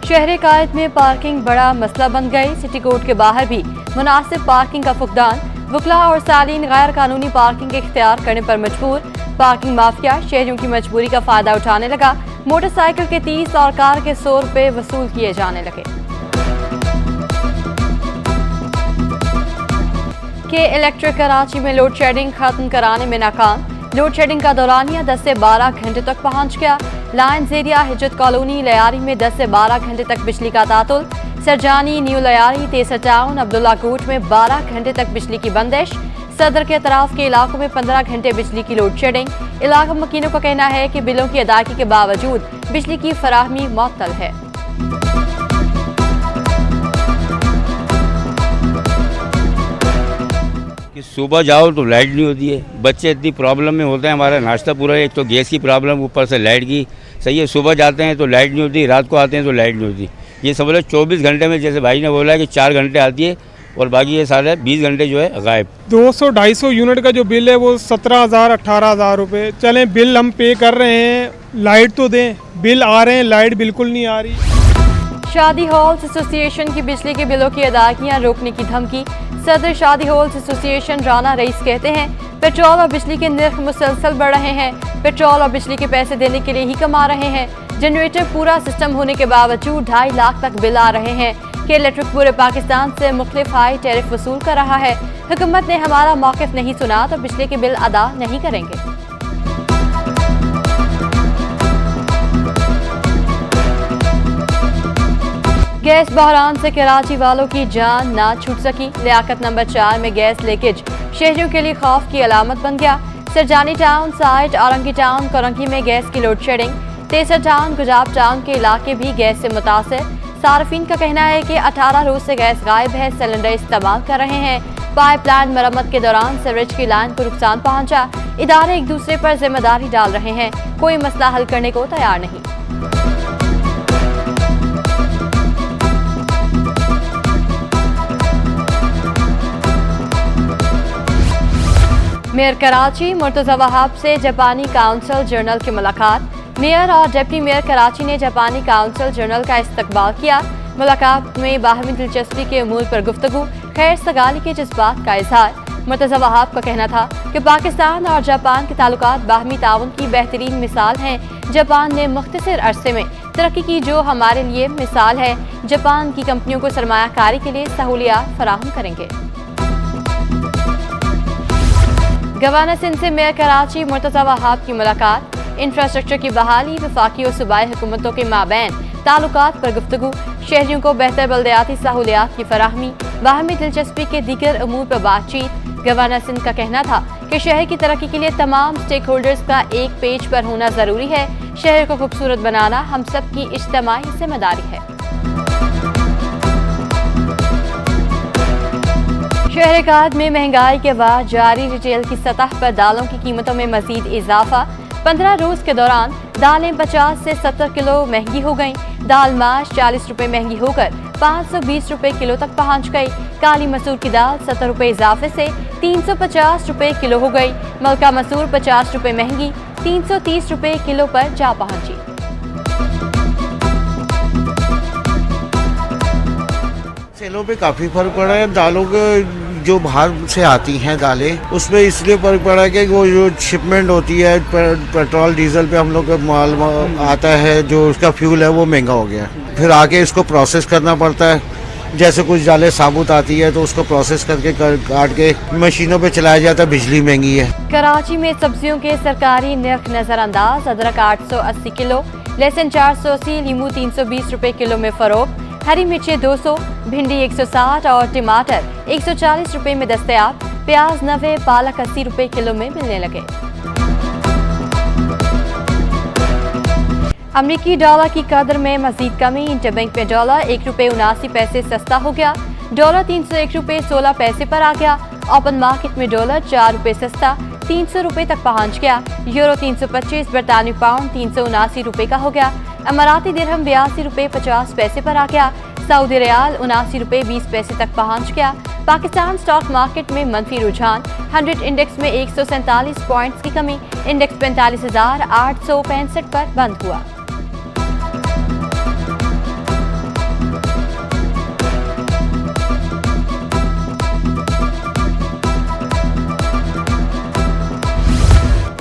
शहर कायद में पार्किंग बड़ा मसला बन गई। सिटी कोर्ट के बाहर भी मुनासिब पार्किंग का फुकदान। वकला और सालीन गैर कानूनी पार्किंग इख्तियार करने पर मजबूर। पार्किंग माफिया शहरियों की मजबूरी का फायदा उठाने लगा। मोटरसाइकिल के 30 और कार के 100 रुपए वसूल किए जाने लगे। के इलेक्ट्रिक कराची में लोड शेडिंग खत्म कराने में नाकाम। लोड शेडिंग का दौरानिया 10 से 12 घंटे तक पहुंच गया। लायंस एरिया हिजत कॉलोनी लयारी में 10 से 12 घंटे तक बिजली का तातुल। सरजानी न्यू लयारी तेसर टाउन अब्दुल्ला कोट में 12 घंटे तक बिजली की बंदिश। सदर के अतराफ के इलाकों में 15 घंटे बिजली की लोड शेडिंग। इलाका मकीनों का कहना है कि बिलों की अदायगी के बावजूद बिजली की फराहमी मुअत्तल है। कि सुबह जाओ तो लाइट नहीं होती है, बच्चे इतनी प्रॉब्लम में होते हैं। हमारा नाश्ता पूरा है, एक तो गैस की प्रॉब्लम, ऊपर से लाइट की। सही है, सुबह जाते हैं तो लाइट नहीं होती, रात को आते हैं तो लाइट नहीं होती। ये समझ लो 24 घंटे में, जैसे भाई ने बोला है कि 4 घंटे आती है और बाकी ये सारे 20 घंटे जो है गायब। 200-250 यूनिट का जो बिल है वो 17,000-18,000 रुपये। चलें, बिल हम पे कर रहे हैं, लाइट तो दें। बिल आ रहे हैं, लाइट बिल्कुल नहीं आ रही। शादी हॉल्स एसोसिएशन की बिजली के बिलों की अदायगियां रोकने की धमकी। सदर शादी हॉल्स एसोसिएशन राना रईस कहते हैं पेट्रोल और बिजली के नर्ख मुसलसल बढ़ रहे हैं। पेट्रोल और बिजली के पैसे देने के लिए ही कमा रहे हैं। जनरेटर पूरा सिस्टम होने के बावजूद 2.5 लाख तक बिल आ रहे हैं। कि इलेक्ट्रिक पूरे पाकिस्तान से मुख्तलिफ हाई टैरिफ वसूल कर रहा है। हुकूमत ने हमारा मौक़िफ़ नहीं सुना तो बिजली के बिल अदा नहीं करेंगे। गैस बहरान से कराची वालों की जान ना छूट सकी। लियाकत नंबर 4 में गैस लीकेज शहरियों के लिए खौफ की अलामत बन गया। Sarjani town side Orangi town Korangi में गैस की लोड शेडिंग। तेसर टाउन गुजाब टाउन के इलाके भी गैस से मुतासर। सार्फिन का कहना है कि 18 रोज से गैस गायब है। सिलेंडर इस्तेमाल कर रहे हैं। पाइपलाइन मरम्मत के दौरान सीवरेज की लाइन को नुकसान पहुंचा। इदारे एक दूसरे पर जिम्मेदारी डाल रहे हैं, कोई मसला हल करने को तैयार नहीं। मेयर कराची मुर्तज़ा वहाब से जापानी काउंसिल जनरल की मुलाकात। मेयर और डिप्टी मेयर कराची ने जापानी काउंसिल जनरल का इस्तकबाल किया। मुलाकात में बाहमी दिलचस्पी के अमूल पर गुफ्तगू, खैर सगाली के जज्बात का इजहार। मुर्तज़ा वहाब का कहना था कि पाकिस्तान और जापान के ताल्लुकात बाहमी ताउन की बेहतरीन मिसाल हैं। जापान ने मुख्तसर अरसे में तरक्की की जो हमारे लिए मिसाल है। जापान की कंपनियों को सरमायाकारी के लिए सहूलियात फराहम करेंगे। गवर्नर सिंध से मेयर कराची मुर्तज़ा वहाब की मुलाकात। इंफ्रास्ट्रक्चर की बहाली, वफाकी और सूबाई हुकूमतों के माबैन ताल्लुकात पर गुफ्तगू, शहरियों को बेहतर बल्दियाती सहूलियात की फराहमी, बाहमी दिलचस्पी के दीगर अमूर पर बातचीत। गवर्नर सिंध का कहना था कि शहर की तरक्की के लिए तमाम स्टेक होल्डर्स का एक पेज पर होना जरूरी है। शहर को खूबसूरत बनाना हम सब की इज्तिमाई जिम्मेदारी है। शहर कायद में महंगाई के बाद जारी रिटेल की सतह पर दालों की कीमतों में मजीद इजाफा। 15 रोज के दौरान दालें 50 से 70 किलो महंगी हो गईं। दाल माश 40 रुपए महंगी होकर 520 रुपए किलो तक पहुंच गई। काली मसूर की दाल 70 रुपए इजाफे से 350 रुपए किलो हो गई। मलका मसूर 50 रुपए महंगी 330 रुपए किलो पर जा पहुंची। सेलों पे काफ़ी फर्क पड़ा है। दालों के जो बाहर से आती हैं दालें, उसमें इसलिए फर्क पड़ा है कि वो जो शिपमेंट होती है पेट्रोल डीजल पे हम लोग का माल आता है, जो उसका फ्यूल है वो महंगा हो गया। फिर आके इसको प्रोसेस करना पड़ता है। जैसे कुछ दालें साबुत आती है तो उसको प्रोसेस करके काट के मशीनों पे चलाया जाता है। बिजली महंगी है। कराची में सब्जियों के सरकारी नर्ख नजरअंदाज। अदरक 880 किलो, लहसुन 480, लीमू 320 रुपए किलो में फरोख्त। हरी मिर्चें 200, भिंडी 160 और टमाटर 140 रुपए में दस्तयाब। प्याज 90, पालक 80 रुपए किलो में मिलने लगे। अमरीकी डॉलर की कदर में मजीद कमी। इंटरबैंक में डॉलर 1 रुपए 79 पैसे सस्ता हो गया। डॉलर 301 रुपए 16 पैसे पर आ गया। ओपन मार्केट में डॉलर 4 रुपए सस्ता 300 रुपए तक पहुंच गया। यूरो 325, बरतानी पाउंड 379 रुपए का हो गया। अमाराती दिरहम 82 रुपए 50 पैसे पर आ गया। सऊदी रियाल 79 रुपए 20 पैसे तक पहुंच गया। पाकिस्तान स्टॉक मार्केट में मनफी रुझान। 100 इंडेक्स में 147 पॉइंट्स की कमी। इंडेक्स 45,865 पर बंद हुआ।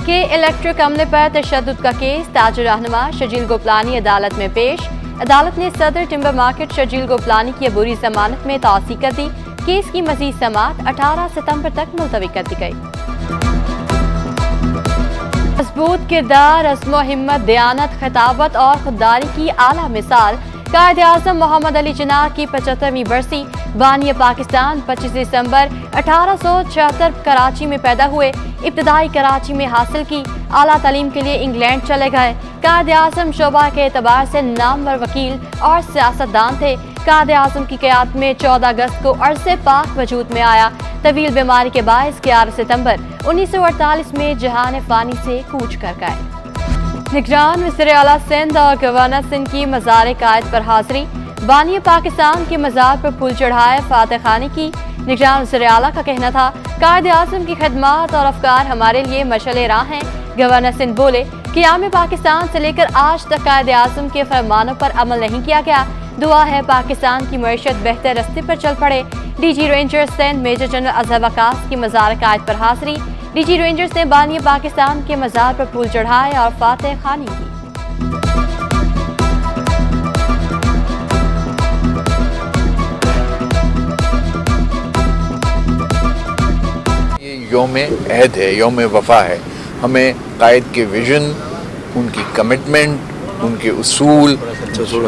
के इलेक्ट्रिक अमले पर तशद्दुद का केस ताजर रहनुमा शजील गोपलानी अदालत में पेश। अदालत ने सदर टिम्बर मार्केट शजील गोपलानी की अबूरी जमानत में तौसी कर दी। केस की मजीद समाअत 18 सितंबर तक मुलतवी कर दी गई। मजबूत किरदार, अज़्म हिम्मत, दयानत, खिताबत और खुददारी की आला मिसाल कायद-ए-आज़म मोहम्मद अली जिन्ना की 75वीं बरसी। बानी पाकिस्तान 25 दिसंबर 1876 कराची में पैदा हुए। इब्तदाई कराची में हासिल की। आला तालीम के लिए इंग्लैंड चले गए। कायद-ए-आज़म शोबा के एतबार से नामवर वकील और सियासतदान थे। कायद-ए-आज़म की क़यादत में 14 अगस्त को अरसे पाक वजूद में आया। तवील बीमारी के बायस 11 सितंबर 1948 में जहान फ़ानी से कूच कर गए। निगरान वज़ीर आला सिंध और गवर्नर सिंध की मज़ार कायद पर हाज़री। बानी पाकिस्तान के मज़ार पर फूल चढ़ाए फातह खानी की। निगरान वज़ीर आला का कहना था, कायद-ए-आज़म की खिदमत और अफकार हमारे लिए मशअल राह हैं। गवर्नर सिंध बोले, क़याम पाकिस्तान से लेकर आज तक कायद-ए-आज़म के फरमानों पर अमल नहीं किया गया। दुआ है पाकिस्तान की मईशत बेहतर रास्ते पर चल पड़े। DG rangers Sindh major general Azhar Waqas की मज़ार कायद पर हाज़री। डीजी रेंजर्स ने बानी पाकिस्तान के मज़ार पर फूल चढ़ाए और फातह खानी की। ये यौम अहद है, यौम वफा है। हमें कायद के विजन, उनकी कमिटमेंट, उनके उसूल,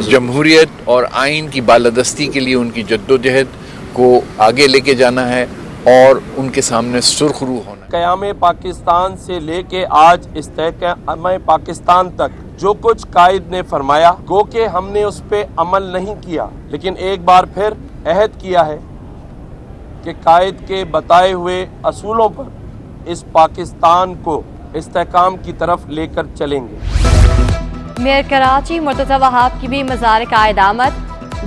जमहूरियत और आइन की बालादस्ती के लिए उनकी जद्दोजहद को आगे लेके जाना है और उनके सामने सुरखरू होना। क़याम पाकिस्तान से लेके आज इस्तेहकाम पाकिस्तान तक जो कुछ कायद ने फरमाया, गो के हमने उस पर अमल नहीं किया, लेकिन एक बार फिर अहद किया है कि कायद के बताए हुए असूलों पर इस पाकिस्तान को इस्तेहकाम की तरफ लेकर चलेंगे। मेयर कराची मुर्तज़ा वहाब की भी मज़ार कायद आमद।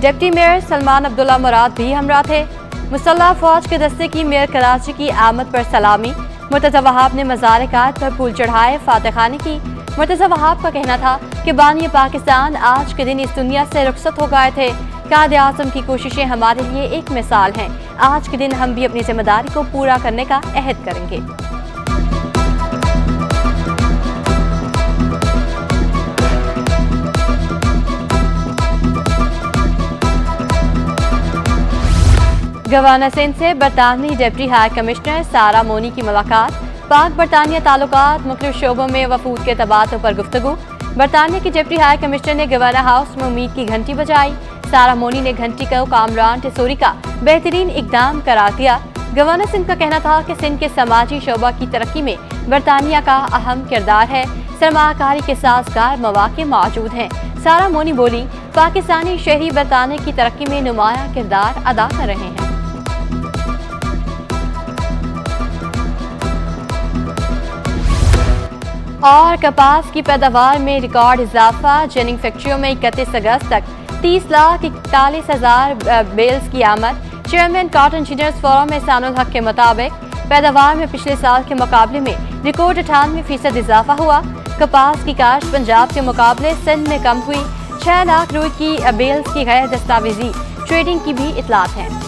डिप्टी मेयर सलमान अब्दुल्ला मुराद भी हमरा थे। मुसल्लह फौज के दस्ते की मेयर कराची की आमद पर सलामी। मुर्तज़ा वहाब ने मज़ार कायद पर फूल चढ़ाए फातह खानी की। मुर्तज़ा वहाब का कहना था कि बानी पाकिस्तान आज के दिन इस दुनिया से रुखसत हो गए थे। कायद-ए-आज़म की कोशिशें हमारे लिए एक मिसाल हैं। आज के दिन हम भी अपनी जिम्मेदारी को पूरा करने का अहद करेंगे। गवर्नर सिंध से बरतानवी डिप्टी हाई कमिश्नर सारा मोनी की मुलाकात। पाक बरतानिया ताल्लुकात मुख्तलिफ शोबों में वफूद के तबादलों पर गुफ्तगू। बरतानिया की डिप्टी हाई कमिश्नर ने गवर्नर हाउस में उम्मीद की घंटी बजाई। सारा मोनी ने घंटी को कामरान टेसोरी का बेहतरीन इकदाम करार दिया। गवर्नर सिंध का कहना था कि सिंध के समाजी शोबा की तरक्की में बरतानिया का अहम किरदार है। सरमाकारी के साजगार मौके मौजूद हैं। सारा मोनी बोली, पाकिस्तानी शहरी बरतानिया की तरक्की में नुमाया किरदार अदा कर रहे हैं। और कपास की पैदावार में रिकॉर्ड इजाफा। जिनिंग फैक्ट्रियों में 31 अगस्त तक 30,41,000 बेल्स की आमद। Chairman cotton engineers forum Ehsanul हक के मुताबिक पैदावार में पिछले साल के मुकाबले में रिकॉर्ड 98% इजाफा हुआ। कपास की काश्त पंजाब के मुकाबले सिंध में कम हुई। 6 लाख रुपए की बेल्स की गैर दस्तावेजी ट्रेडिंग की भी इतलात हैं।